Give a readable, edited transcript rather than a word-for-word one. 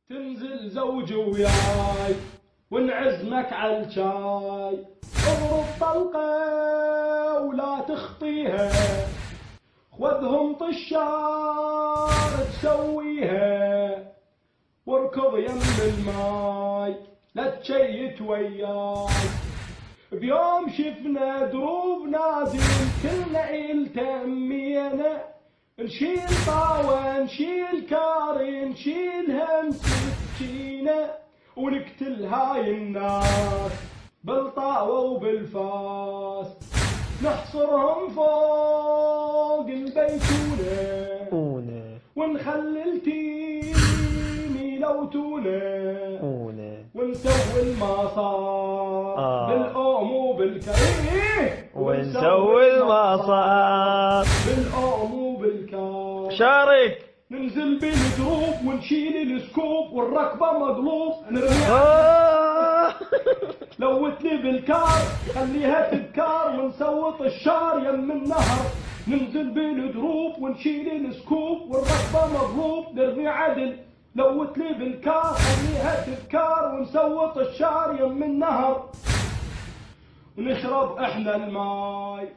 تنزل زوجي وياي ونعزمك على الشاي، اضرب طلقة ولا تخطيها، خذهم طشار تسويها، واركض يم الماي لا تشيت وياي. بيوم شفنا دروب نازل كلنا عيلته أمينا، نشيل طاوة نشيل كاري نشيل هم سكينة، ونقتل هاي الناس بالطاوة وبالفاس، نحصرهم فوق البيتونة ونخلي التيم يلوتونه، ونسوي المصاب بالأم وبالكريه، ونسوي المصاب بالأم وبالكار. شارك ننزل بالدروب ونشيل السكوب والركبة مقلوب نرمي لوتني بالكار خليها تبكار ونسوط الشار يم النهر. ننزل بالدروب ونشيل السكوب والركبة مقلوب نرمي عدل، لوتني بالكار خليها تبكار ونسوط الشار يم النهر. ونشرب احنا الماي